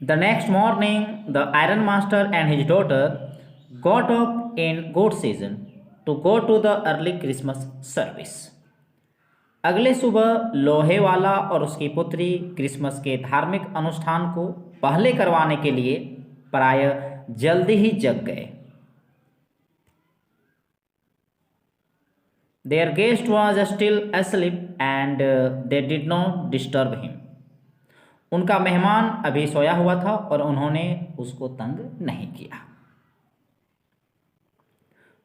The next morning, the iron master and his daughter got up in good season to go to the early Christmas service. अगले सुबह लोहे वाला और उसकी पुत्री क्रिसमस के धार्मिक अनुष्ठान को पहले करवाने के लिए प्राय जल्दी ही जग गए। Their guest was still asleep and they did not disturb him. उनका मेहमान अभी सोया हुआ था और उन्होंने उसको तंग नहीं किया।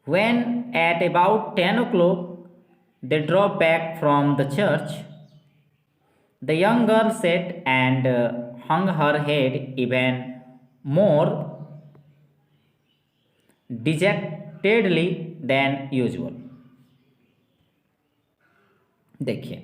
When at about 10 o'clock they drove back from the church, the young girl sat and hung her head even more dejectedly than usual. देखिए,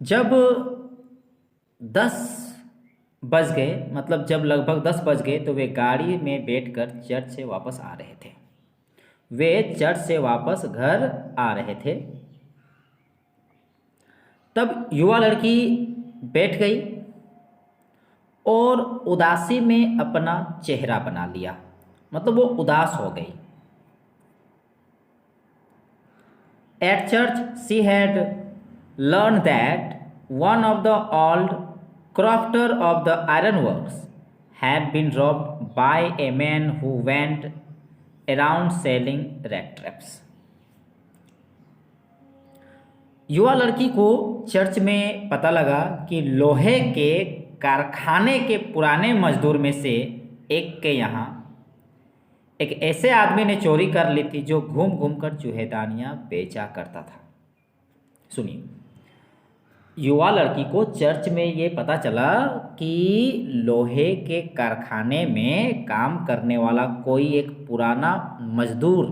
जब 10 बज गए, मतलब जब लगभग 10 बज गए, तो वे गाड़ी में बैठकर चर्च से वापस आ रहे थे। वे चर्च से वापस घर आ रहे थे। तब युवा लड़की बैठ गई और उदासी में अपना चेहरा बना लिया, मतलब वो उदास हो गई। At church, she had learned that one of the old crofter of the ironworks had been robbed by a man who went around selling rat traps. युवा लड़की को चर्च में पता लगा कि लोहे के कारखाने के पुराने मजदूर में से एक के यहाँ एक ऐसे आदमी ने चोरी कर ली थी जो घूम घूम कर चूहेदानियाँ बेचा करता था। सुनिए, युवा लड़की को चर्च में ये पता चला कि लोहे के कारखाने में काम करने वाला कोई एक पुराना मजदूर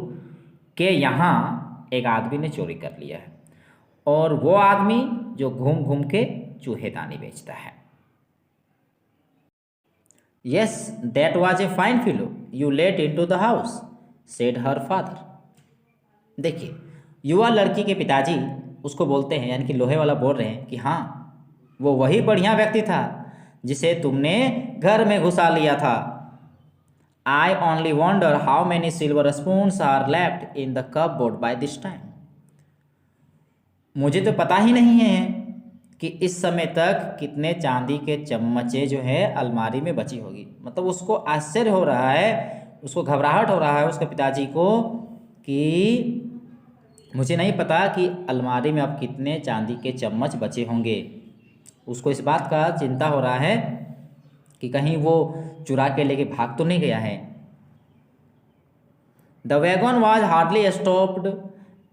के यहाँ एक आदमी ने चोरी कर लिया है, और वो आदमी जो घूम घूम के चूहेदानी बेचता है। Yes, that was a fine fellow you let into the house, said her father. देखिए, युवा लड़की के पिताजी उसको बोलते हैं, यानी कि लोहे वाला बोल रहे हैं कि हाँ, वो वही बढ़िया व्यक्ति था जिसे तुमने घर में घुसा लिया था। I only wonder how many silver spoons are left in the cupboard by this time. मुझे तो पता ही नहीं है कि इस समय तक कितने चांदी के चम्मचे जो है अलमारी में बची होगी। मतलब उसको आश्चर्य हो रहा है, उसको घबराहट हो रहा है उसके पिताजी को कि मुझे नहीं पता कि अलमारी में अब कितने चांदी के चम्मच बचे होंगे। उसको इस बात का चिंता हो रहा है कि कहीं वो चुरा के लेके भाग तो नहीं गया है। The wagon was hardly stopped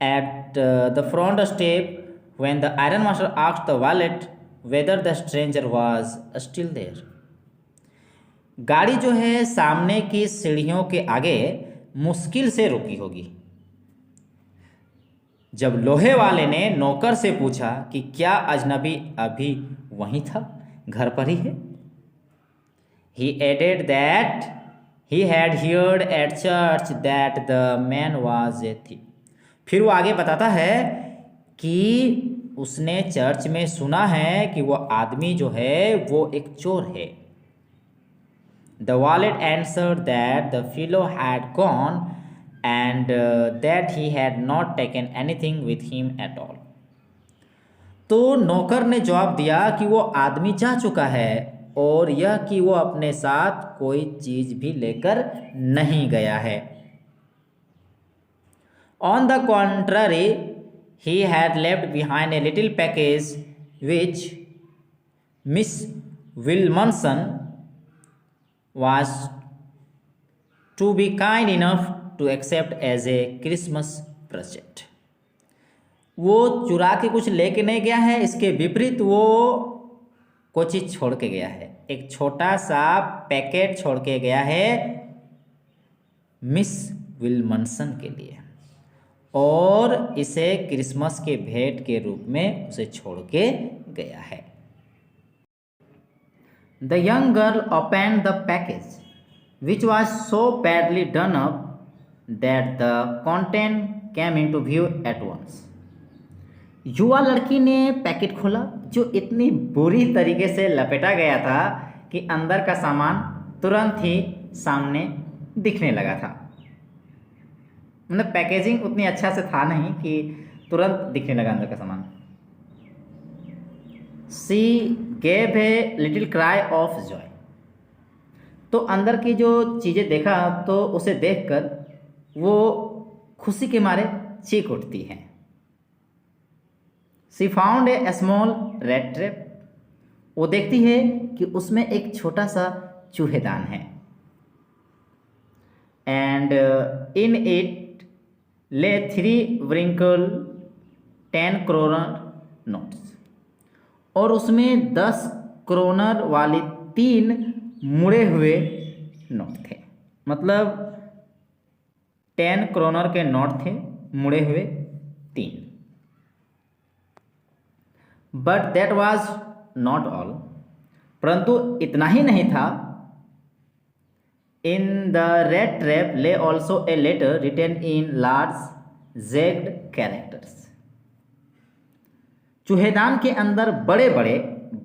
at the front step when the ironmaster asked the valet whether the stranger was still there. गाड़ी जो है सामने की सीढ़ियों के आगे मुश्किल से रुकी होगी जब लोहे वाले ने नौकर से पूछा कि क्या अजनबी अभी वहीं था, घर पर ही है। He added that he had heard at church that the man was a thief. फिर वो आगे बताता है कि उसने चर्च में सुना है कि वो आदमी जो है वो एक चोर है। The valet answered that the fellow had gone and that he had not taken anything with him at all. तो नौकर ने जवाब दिया कि वो आदमी जा चुका है और यह कि वो अपने साथ कोई चीज भी लेकर नहीं गया है। On the contrary, he had left behind a little package which Miss Wilmanson was to be kind enough to accept as a Christmas present. वो चुरा के कुछ लेके नहीं गया है, इसके विपरीत वो कोई चीज़ छोड़ के गया है। एक छोटा सा पैकेट छोड़ के गया है मिस विल्मनसन के लिए, और इसे क्रिसमस के भेंट के रूप में उसे छोड़ के गया है। The young girl opened the package, which was so badly done up that the content came into view at once. युवा लड़की ने पैकेट खोला जो इतनी बुरी तरीके से लपेटा गया था कि अंदर का सामान तुरंत ही सामने दिखने लगा था। मतलब पैकेजिंग उतनी अच्छा से था नहीं कि तुरंत दिखने लगा अंदर का सामान। She gave a little cry of Joy. तो अंदर की जो चीज़ें देखा तो उसे देखकर वो खुशी के मारे चीख उठती है। She found a small red trap. वो देखती है कि उसमें एक छोटा सा चूहेदान है। एंड इन इट ले 3 wrinkled 10 kroner नोट्स। और उसमें 10 क्रोनर वाले 3 मुड़े हुए नोट थे। मतलब 10 क्रोनर के नोट थे, मुड़े हुए 3। But that was not all. परंतु इतना ही नहीं था। In the red trap lay also a letter written in large jagged characters. चूहेदान के अंदर बड़े बड़े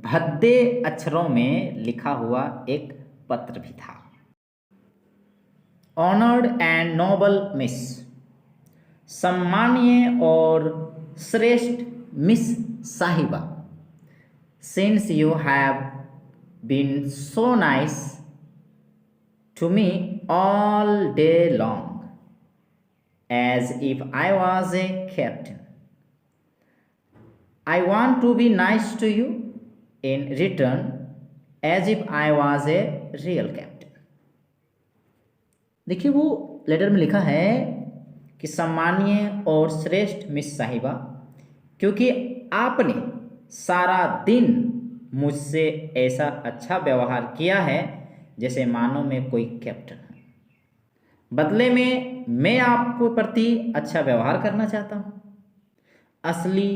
भद्दे अक्षरों में लिखा हुआ एक पत्र भी था। Honoured and noble miss. सम्मानीय और श्रेष्ठ मिस साहिबा, since you have been so nice to me all day long, as if I was a captain. I want to be nice to you in return, as if I was a real captain. देखिए वो letter में लिखा है कि सम्मानीय और श्रेष्ठ miss साहिबा, क्योंकि आपने सारा दिन मुझसे ऐसा अच्छा व्यवहार किया है जैसे मानो मैं कोई कैप्टन हूँ। बदले में मैं आपको प्रति अच्छा व्यवहार करना चाहता हूँ, असली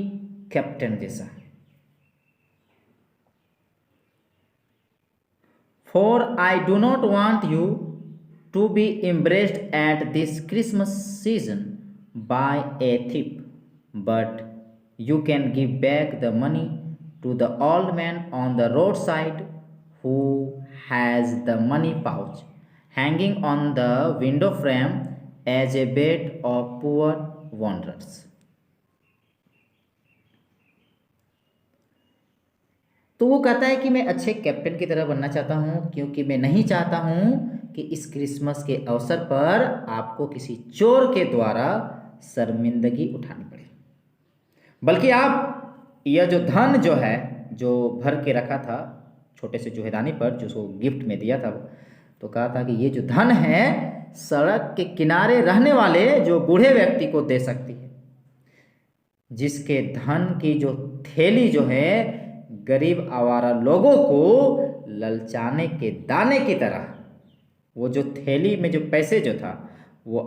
कैप्टन जैसा। For I do not want you to be embarrassed at this Christmas season by a thief, but you can give back the money to the old man on the road side who has the money pouch hanging on the window frame as a bed of poor wanderers. तो वो कहता है कि मैं अच्छे captain की तरह बनना चाहता हूँ, क्योंकि मैं नहीं चाहता हूँ कि इस क्रिसमस के अवसर पर आपको किसी चोर के द्वारा शर्मिंदगी उठानी पड़े, बल्कि आप यह जो धन जो है जो भर के रखा था छोटे से चूहेदानी पर, जो उसको गिफ्ट में दिया था, तो कहा था कि ये जो धन है सड़क के किनारे रहने वाले जो बूढ़े व्यक्ति को दे सकती है, जिसके धन की जो थैली जो है गरीब आवारा लोगों को ललचाने के दाने की तरह, वो जो थैली में जो पैसे जो था वो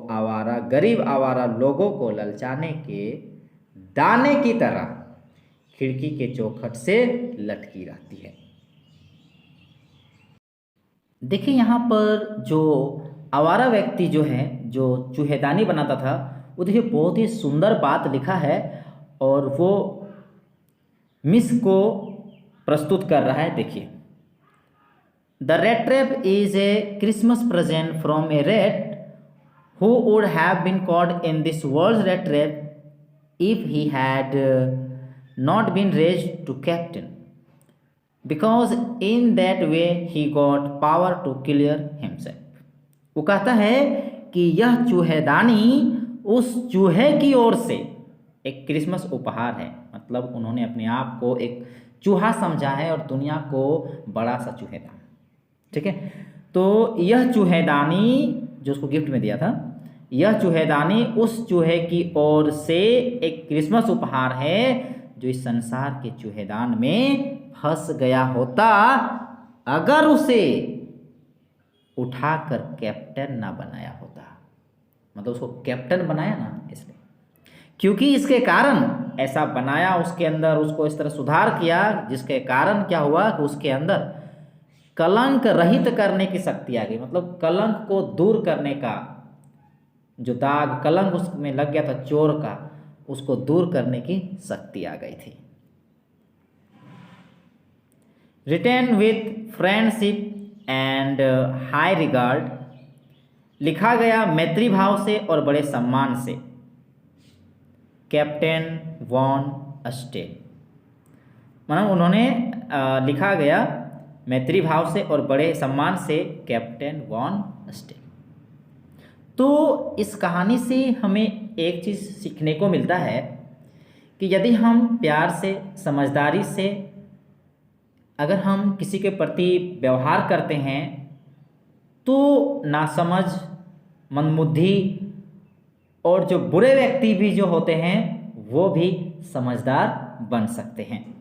गरीब आवारा लोगों को ललचाने के दाने की तरह खिड़की के चौखट से लटकी रहती है। देखिए यहाँ पर जो आवारा व्यक्ति जो है जो चूहेदानी बनाता था, वो देखिए बहुत ही सुंदर बात लिखा है और वो मिस को प्रस्तुत कर रहा है। देखिए, the red trap is a Christmas present from a red who would have been caught in this world red trap if he had not been raised to captain, because in that way he got power to clear himself. वो कहता है कि यह चूहेदानी उस चूहे की ओर से एक क्रिसमस उपहार है। मतलब उन्होंने अपने आप को एक चूहा समझा है और दुनिया को बड़ा सा चूहेदान। ठीक है, तो यह चूहेदानी जो उसको गिफ्ट में दिया था, यह चूहेदानी उस चूहे की ओर से एक क्रिसमस उपहार है जो इस संसार के चूहेदान में फंस गया होता अगर उसे उठाकर कैप्टन ना बनाया होता। मतलब उसको कैप्टन बनाया ना इसलिए, क्योंकि इसके कारण ऐसा बनाया, उसके अंदर उसको इस तरह सुधार किया, जिसके कारण क्या हुआ कि उसके अंदर कलंक रहित करने की शक्ति आ गई। मतलब कलंक को दूर करने का जो दाग कलंक उसमें लग गया था चोर का, उसको दूर करने की शक्ति आ गई थी। Written with friendship and high regard, लिखा गया मैत्री भाव से और बड़े सम्मान से। कैप्टन वॉन अस्टेन, मतलब उन्होंने लिखा गया मैत्री भाव से और बड़े सम्मान से, कैप्टन वॉन अस्टेन। तो इस कहानी से हमें एक चीज़ सीखने को मिलता है कि यदि हम प्यार से, समझदारी से अगर हम किसी के प्रति व्यवहार करते हैं तो नासमझ, मंदबुद्धि और जो बुरे व्यक्ति भी जो होते हैं वो भी समझदार बन सकते हैं।